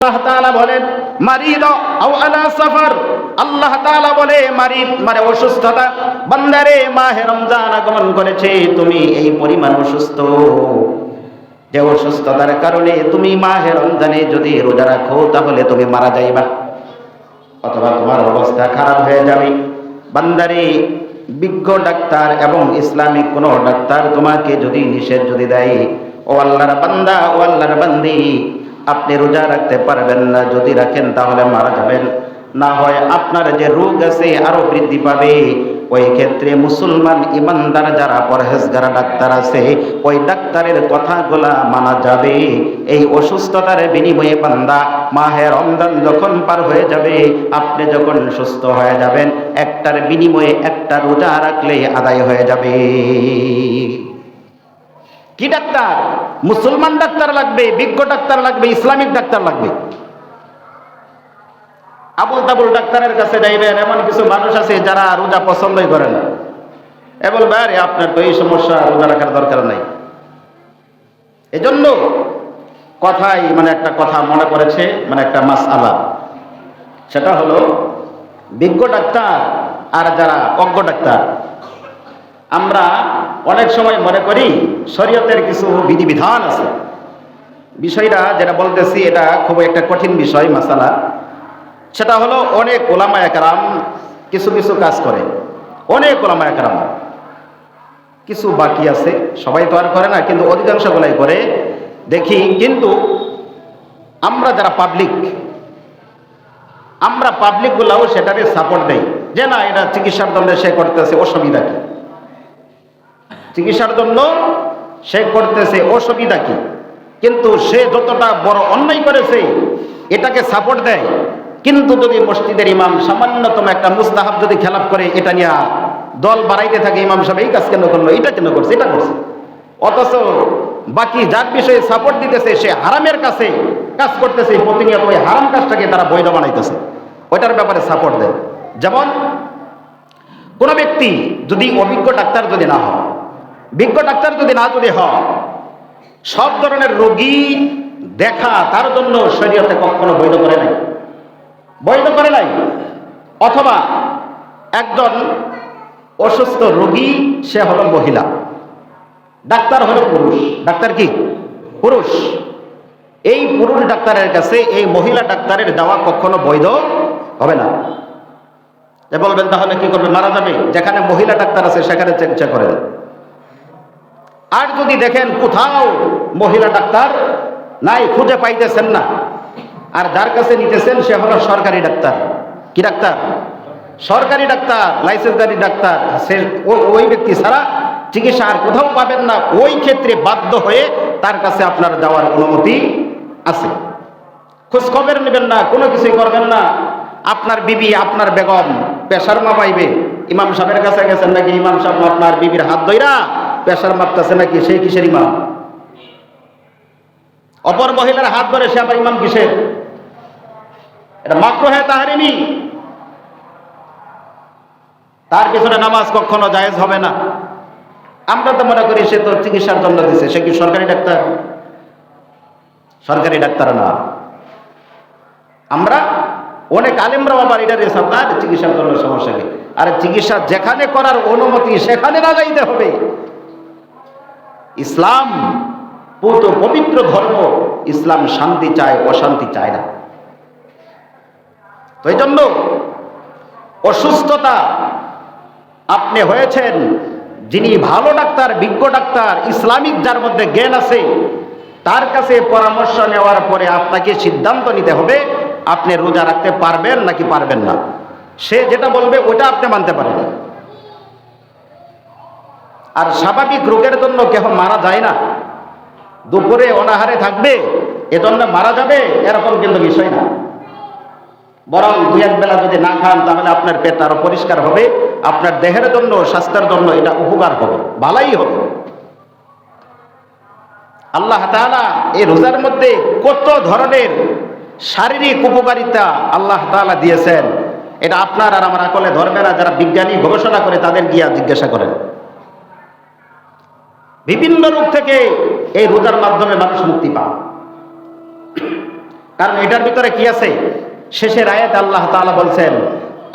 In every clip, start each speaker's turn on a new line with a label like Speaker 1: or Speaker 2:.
Speaker 1: আল্লাহ তাআলা বলেন মারিদ আও আলা সাফার, আল্লাহ তাআলা বলে মারিদ মানে অসুস্থতা, বান্দারে মাহে রমজান আগমন করেছে, তুমি এই পরিমাণ অসুস্থ যে অসুস্থতার কারণে তুমি মাহে রমজানে যদি রোজা রাখো তাহলে তুমি মারা যাইবা অথবা তোমার অবস্থা খারাপ হয়ে যাবে। বান্দারে বিজ্ঞ ডাক্তার এবং ইসলামিক কোন ডাক্তার তোমাকে যদি নিষেধ যদি দেয়, ও আল্লাহর বান্দা ও আল্লাহর বান্দি, আপনি রোজা রাখতে পারবেন না, যদি রাখেন তাহলে মারা যাবেন, না হয় আপনার যে রোগ আছে আরো বৃদ্ধি পাবে। ওই ক্ষেত্রে মুসলমান ইমানদার যারা পরহেজগার ডাক্তার আছে, ওই ডাক্তারের কথাগুলা মানা যাবে। এই অসুস্থতার বিনিময়ে বান্দা মাহে রমজান যখন পার হয়ে যাবে, আপনি যখন সুস্থ হয়ে যাবেন, একটার বিনিময়ে একটা রোজা রাখলে আদায় হয়ে যাবে। কি ডাক্তার? মুসলমান ডাক্তার লাগবে, বিজ্ঞ ডাক্তার লাগবে, ইসলামিক ডাক্তার লাগবে। আবুল তাবুল ডাক্তারের কাছে যাইবেন, এমন কিছু মানুষ আছে যারা রোজা পছন্দই করে না। এ বলবে আরে আপনার তো এই সমস্যা, রোজা রাখার দরকার নাই। এজন্য কথাই মানে একটা কথা মনে করেছে, মানে একটা মাসআলা, সেটা হলো বিজ্ঞ ডাক্তার আর যারা অজ্ঞ ডাক্তার। আমরা অনেক সময় মনে করি শরীয়তের কিছু বিধিবিধান আছে, বিষয়টা যেটা বলতেছি এটা খুব একটা কঠিন বিষয় মাসালা। সেটা হলো অনেক ওলামায়ে কেরাম কিছু কিছু কাজ করে, অনেক ওলামায়ে কেরাম, কিছু বাকি আছে, সবাই তো আর করে না, কিন্তু অধিকাংশ গুলাই করে দেখি। কিন্তু আমরা যারা পাবলিক, আমরা পাবলিক গুলাও সেটাকে সাপোর্ট দেই যে না, এটা চিকিৎসার জন্য সে করতেছে, অসুবিধা কি? চিকিৎসার জন্য সে করতেছে, অসুবিধা কি? কিন্তু সে যতটা বড় অন্যায় করেছে এটাকে সাপোর্ট দেয়। কিন্তু যদি মসজিদের ইমাম সামান্যতম একটা মুস্তাহাব যদি খেলাপ করে, এটা নিয়ে দল বাড়াইতে থাকে, ইমাম সাহেব এই কাজ কেন করলো, এটা কেন করছে, এটা করছে, অথচ বাকি যার বিষয়ে সাপোর্ট দিতেছে সে হারামের কাছে কাজ করতেছে, প্রতিনিয়ত ওই হারাম কাজটাকে তারা বৈধ বানাইতেছে, ওইটার ব্যাপারে সাপোর্ট দেয়। যেমন কোন ব্যক্তি যদি অভিজ্ঞ ডাক্তার যদি না হয়, বিজ্ঞ ডাক্তার যদি না যদি হয়, সব ধরনের রোগী দেখা তার জন্য শরীয়তে কখনো বৈধ করে নাই, বৈধ করে নাই। অথবা একজন অসুস্থ রোগী, সে হলো মহিলা, ডাক্তার হলো পুরুষ, ডাক্তার কি পুরুষ, এই পুরুষ ডাক্তারের কাছে এই মহিলা ডাক্তারের যাওয়া কখনো বৈধ হবে না। বলবেন তাহলে কি করবে? মারা যাবে। যেখানে মহিলা ডাক্তার আছে সেখানে চিকিৎসা করেন। আর যদি দেখেন কোথাও মহিলা ডাক্তার নাই, খুঁজে পাইতেছেন না, আর যার কাছে নিতেছেন সে হলো সরকারি ডাক্তার। কি ডাক্তার? সরকারি ডাক্তার, লাইসেন্সধারী ডাক্তার, সে ওই ব্যক্তি ছাড়া চিকিৎসা আর কোথাও পাবেন না। ওই ক্ষেত্রে বাধ্য হয়ে তার কাছে আপনার যাওয়ার অনুমতি আছে। খোঁজ খবর নেবেন না, কোনো কিছুই করবেন না। আপনার বিবি, আপনার বেগম প্রেসার মাপাইবে, ইমাম সাহেবের কাছে গেছেন নাকি, ইমাম সাহেব আপনার বিবির হাত ধইরা প্রেসার মাপতেছে নাকি, সেই কিসের ইমাম? অপর মহিলার হাত ধরে সে আবার ইমাম কিসের? এটা মাকরুহে তাহরিমি, তার পিছনে নামাজ কখনো জায়েজ হবে না। আমরা তো মনে করি সে তো চিকিৎসার জন্য দিছে, সে কি সরকারি ডাক্তার? সরকারি ডাক্তার না। আমরা অনেক আলেমরাও আবার এটা রেস, আপনার চিকিৎসার জন্য সমস্যা কি? আরে চিকিৎসা যেখানে করার অনুমতি সেখানে না যাইতে হবে। ইসলাম পবিত্র ধর্ম, ইসলাম শান্তি চায়, অশান্তি চায় না। তো এই জন্য অসুস্থতা আপনি হয়েছেন, যিনি ভালো ডাক্তার, বিজ্ঞ ডাক্তার, ইসলামিক যার মধ্যে জ্ঞান আছে, তার কাছে পরামর্শ নেওয়ার পরে আপনাকে সিদ্ধান্ত নিতে হবে আপনি রোজা রাখতে পারবেন নাকি পারবেন না। সে যেটা বলবে ওটা আপনি মানতে পারেন। আর স্বাভাবিক রোগের জন্য কেহ মারা যায় না, দুপুরে অনাহারে থাকবে এজন্য মারা যাবে এরকম কিন্তু বিষয় না। বরং দুই এক বেলা যদি না খান তাহলে আপনার পেট আরো পরিষ্কার হবে, আপনার দেহের জন্য, স্বাস্থ্যের জন্য এটা উপকার হবে, ভালাই হবে। আল্লাহ তাআলা এই রোজার মধ্যে কত ধরনের শারীরিক উপকারিতা আল্লাহ তাআলা দিয়েছেন, এটা আপনার আর আমার আকলে ধরবে না। যারা বিজ্ঞানী গবেষণা করে তাদের গিয়া জিজ্ঞাসা করেন। বিভিন্ন রোগ থেকে এই রোজার মাধ্যমে মানুষ মুক্তি পায়। কারণ এটার ভিতরে কি আছে? শেষের আয়াতে আল্লাহ তাআলা বলছেন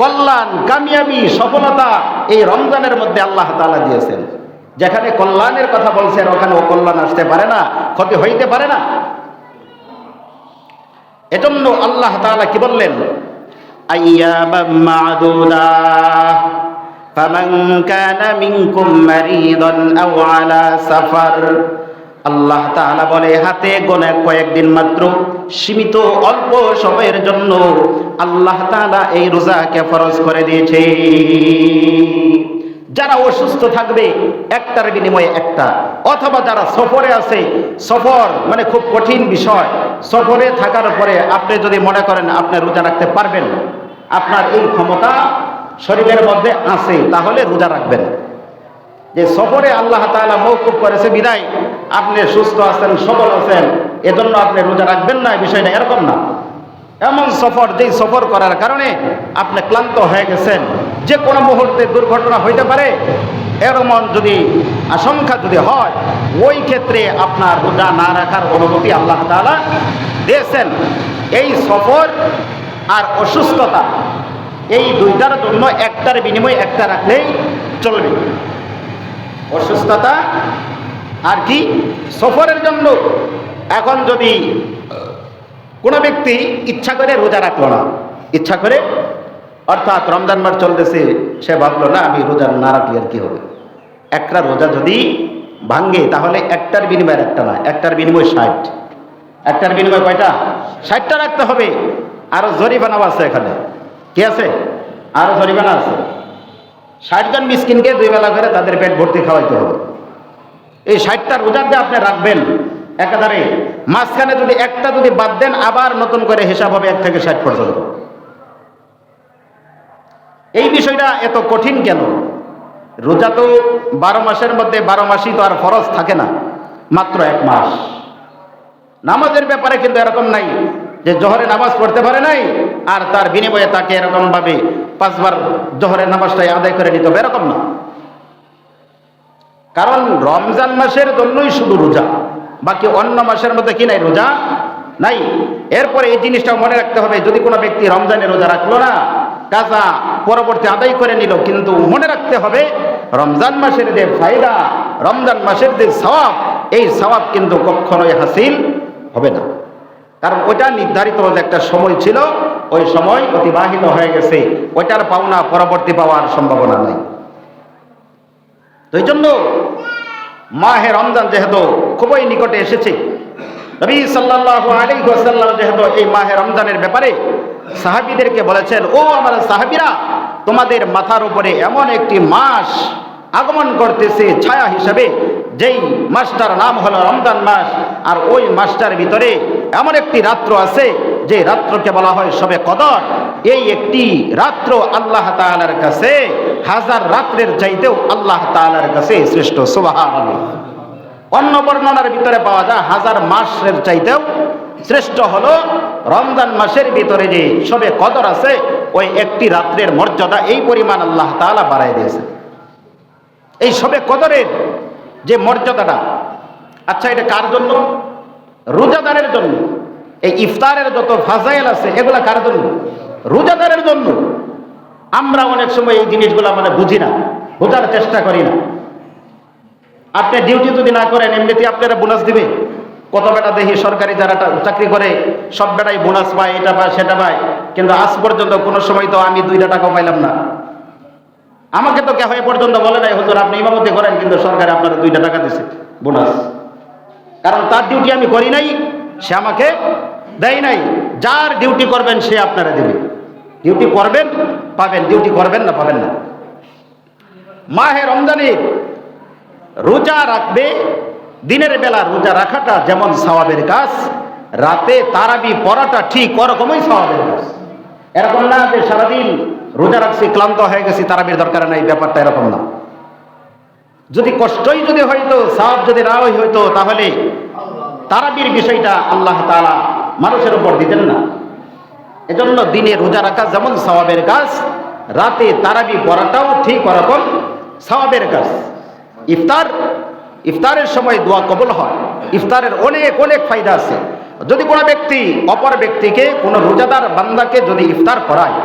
Speaker 1: কল্যাণ, কামিয়াবি, সফলতা এই রমজানের মধ্যে আল্লাহ তাআলা দিয়েছেন। যেখানে কল্যাণের কথা বলছেন ওখানে অকল্যাণ আসতে পারে না, ক্ষতি হইতে পারে না। এজন্য আল্লাহ তাআলা কি বললেন? আইয়ামাম মা'দুদাহ ফামান কানা মিনকুম মারিদান আও আলা সাফার। আল্লাহ তাআলা বলে হাতে গোনা কয়েকদিন মাত্র, সীমিত অল্প সময়ের জন্য আল্লাহ তাআলা এই রোজাকে ফরজ করে দিয়েছে। যারা অসুস্থ থাকবে একটার বিনিময়ে একটা, অথবা যারা সফরে আছে, সফর মানে খুব কঠিন বিষয়, সফরে থাকার পরে আপনি যদি মনে করেন আপনি রোজা রাখতে পারবেন, আপনার এই ক্ষমতা শরীরের মধ্যে আছে, তাহলে রোজা রাখবেন। যে সফরে আল্লাহ তাআলা মওকুফ করেছে বিদায় আপনি সুস্থ আছেন, সবল আছেন, এজন্য আপনি রোজা রাখবেন না, বিষয়টা এরকম না। এমন সফর, যেই সফর করার কারণে আপনি ক্লান্ত হয়ে গেছেন, যে কোনো মুহূর্তে দুর্ঘটনা হইতে পারে, এরকম যদি আশঙ্কা যদি হয়, ওই ক্ষেত্রে আপনার রোজা না রাখার অনুমতি আল্লাহ তাআলা দিয়েছেন। এই সফর আর অসুস্থতা এই দুইটার জন্য একটার বিনিময়ে একটা রাখলেই চলবে। অসুস্থতা আর কি সফরের জন্য। এখন যদি কোনো ব্যক্তি ইচ্ছা করে রোজা রাখলো না, ইচ্ছা করে, অর্থাৎ রমজান মাস চলতেছে, সে ভাবলো না আমি রোজা না রাখলে আর কি হবে। একটা রোজা যদি ভাঙ্গে তাহলে একটার বিনিময়ে একটা না, একটার বিনিময় 60, একটার বিনিময় কয়টা? 60টা রাখতে হবে। আরো জরিমানাও আছে এখানে। কি আছে? আরো জরিমানা আছে। 60 জন মিসকিনকে 2 বেলা করে তাদের পেট ভর্তি খাওয়াইতে হবে। এই 60টা রোজা দিয়ে আপনি রাখবেন একাধারে, মাঝখানে যদি একটা যদি বাদ দেন আবার নতুন করে হিসাব হবে 1 থেকে 60 পর্যন্ত। এই বিষয়টা এত কঠিন কেন? রোজা তো 12 মাসের মধ্যে 12 মাসই তো আর ফরজ থাকে না, মাত্র 1 মাস। নামাজের ব্যাপারে কিন্তু এরকম নাই যে জোহরে নামাজ পড়তে পারে নাই আর তার বিনিময়ে তাকে এরকম ভাবে 5 বার জোহরের নামাজটাই আদায় করে নিতে হবে, এরকম না। কারণ রমজান মাসের জন্যই শুধু রোজা, বাকি অন্য মাসের মধ্যে কি নাই? রোজা নাই। এরপরে এই জিনিসটা মনে রাখতে হবে, যদি কোনো ব্যক্তি রমজানে রোজা রাখলো না, কাজা পরবর্তী আদায় করে নিল, কিন্তু মনে রাখতে হবে রমজান মাসের যে ফায়দা, রমজান মাসের যে সওয়াব, এই সওয়াব কিন্তু কখনোই হাসিল হবে না। কারণ ওইটা নির্ধারিত একটা সময় ছিল, ওই সময় অতিবাহিত হয়ে গেছে, ওইটার পাওনা পরবর্তী পাওয়ার সম্ভাবনা নাই। তো এই জন্য মাহে রমজান যেহেতু খুবই নিকটে এসেছে, নবী সাল্লাল্লাহু আলাইহি ওয়াসাল্লাম যেহেতু এই মাহে রমজানের ব্যাপারে সাহাবীদেরকে বলেছেন, ও আমার সাহাবীরা, তোমাদের মাথার উপরে এমন একটি মাস আগমন করতেছে ছায়া হিসাবে, যেই মাসটার নাম হলো রমজান মাস। আর ওই মাসটার ভিতরে এমন একটি রাত্র আছে যে রাত্রকে বলা হয় শবে কদর। এই একটি রাত্র আল্লাহ তাআলার কাছে 1000 রাত্রের চাইতেও আল্লাহ তাআলার কাছে শ্রেষ্ঠ। সুবহানাল্লাহ। অন্য বর্ণনার ভিতরে পাওয়া যায় 1000 মাসের চাইতেও শ্রেষ্ঠ হলো রমজান মাসের ভিতরে যে শবে কদর আছে, ওই একটি রাত্রের মর্যাদা এই পরিমাণ আল্লাহ তাআলা বাড়ায় দিয়েছে। এই শবে কদরের যে মর্যাদাটা, আচ্ছা এটা কার জন্য? রোজাদারের জন্য। এই ইফতারের যত ফাজাইল আছে এগুলা কার জন্য? রোজাদারের জন্য। আমরা অনেক সময় এই জিনিসগুলো বুঝি না, বোঝার চেষ্টা করি না। আপনি ডিউটি যদি না করেন এমনিতে আপনারা বোনাস দিবে। কত বেটা দেখি সরকারি যারা চাকরি করে সব বেটাই বোনাস পায়, এটা পায় সেটা পায়, কিন্তু আজ পর্যন্ত কোনো সময় তো আমি 2 টাকা পাইলাম না। আমাকে তো কেউ পর্যন্ত বলে নাই হুজুর আপনি ইমামতি করেন কিন্তু সরকার আপনারা 2 টাকা দিছে বোনাস। কারণ তার ডিউটি আমি করি নাই, সে আমাকে দেয় নাই। যার ডিউটি করবেন সে আপনারা দেবে। ডিউটি করবেন পাবেন, ডিউটি করবেন না পাবেন না। মাহে রমজানের রোজা রাখবে, দিনের বেলা রোজা রাখাটা যেমন সওয়াবের কাজ, রাতে তারাবি পড়াটা ঠিক ওরকমই সওয়াবের কাজ। এরকম না যে সারাদিন রোজা রাখছি ক্লান্ত হয়ে গেছি তারাবির দরকার নাই, ব্যাপারটা এরকম না। যদি কষ্টই যদি হইতো, সওয়াব যদি না হইতো, তাহলে তারাবির বিষয়টা আল্লাহ তাআলা মানুষের উপর দিতেন না। এজন্য দিনে রোজা রাখা যেমন সওয়াবের কাজ, রাতে তারাবি পড়াটাও ঠিক ওরকম সওয়াবের কাজ। ইফতারের সময় দোয়া কবুল হয়। ইফতারের অনেক অনেক ফায়দা আছে। যদি কোনো ব্যক্তি অপর ব্যক্তিকে, কোনো রোজাদার বান্দাকে যদি ইফতার করায়,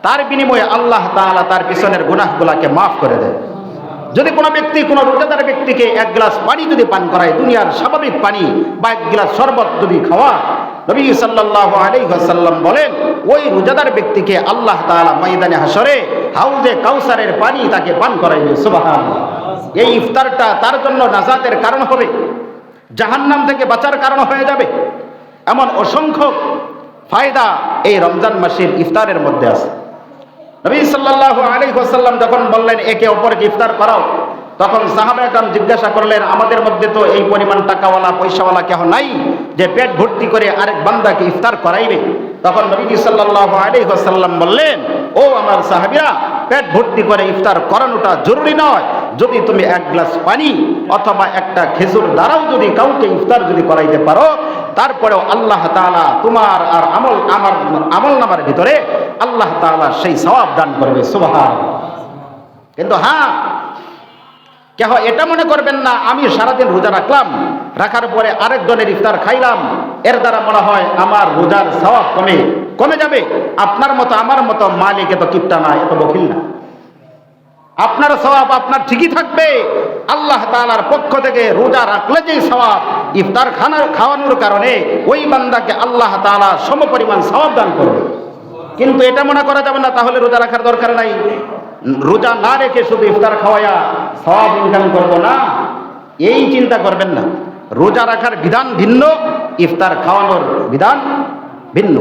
Speaker 1: তার বিনিময়ে আল্লাহ তাআলা তার পিছনের গুনাহগুলোকে মাফ করে দেয়। যদি কোনো ব্যক্তি কোনো রোজাদার ব্যক্তিকে এক গ্লাস পানি যদি পান করায়, দুনিয়ার স্বাভাবিক পানি বা এক গ্লাস শরবত যদি খাওয়া, নবী সাল্লাল্লাহু আলাইহি ওয়াসাল্লাম বলেন ওই রোজাদার ব্যক্তিকে আল্লাহ তাআলা ময়দানে হাশরে হাউজে কাউসারের পানি তাকে পান করাইবে। সুবহানাল্লাহ। এই ইফতারটা তার জন্য নাজাতের কারণ হবে, জাহান্নাম থেকে বাঁচার কারণ হয়ে যাবে। এমন অসংখ্য ফায়দা এই রমজান মাসের ইফতারের মধ্যে আছে। নবী সাল্লাল্লাহু আলাইহি ওয়াসাল্লাম যখন বললেন একে অপরকে ইফতার করাও, তখন সাহাবা একরাম জিজ্ঞাসা করলেন, আমাদের মধ্যে তো এই পরিমাণ টাকাওয়ালা পয়সাওয়ালা কেহ নাই যে পেট ভর্তি করে আরেক বান্দাকে ইফতার করাইবে। তখন নবী সাল্লাল্লাহু আলাইহি ওয়াসাল্লাম বললেন, ও আমার সাহাবীরা, পেট ভর্তি করে ইফতার করানোটা জরুরি নয়। যদি তুমি এক গ্লাস পানি অথবা একটা খেজুর দ্বারাও যদি কাউকে ইফতার যদি করাইতে পারো, তারপরেও আল্লাহ তাআলা তোমার আর আমার আমল নামার ভিতরে আল্লাহ তাআলা সেই সওয়াব দান করবে। সুবহানাল্লাহ। কিন্তু হ্যাঁ, কেহ এটা মনে করবেন না আমি সারাদিন রোজা রাখলাম, রাখার পরে আরেকজনের ইফতার খাইলাম, এর দ্বারা মনে হয় আমার রোজার সওয়াব কমে যাবে। আপনার মতো আমার মতো মালিক এত কিপটা না, এত বখিল না। আপনার সওয়াব আপনার ঠিকই থাকবে। আল্লাহ তাআলার পক্ষ থেকে রোজা রাখলে যে সওয়াব, ইফতার খাওয়ানোর কারণে ওই বান্দাকে আল্লাহ তাআলা সমপরিমাণ সওয়াব দান করবে। কিন্তু এটা মনে করা যাবে না তাহলে রোজা রাখার দরকার নাই, রোজা না রেখে শুধু ইফতার খাওয়ায়া সওয়াব ইনকাম করব না, এই চিন্তা করবেন না। রোজা রাখার বিধান ভিন্ন, ইফতার খাওয়ানোর বিধান ভিন্ন।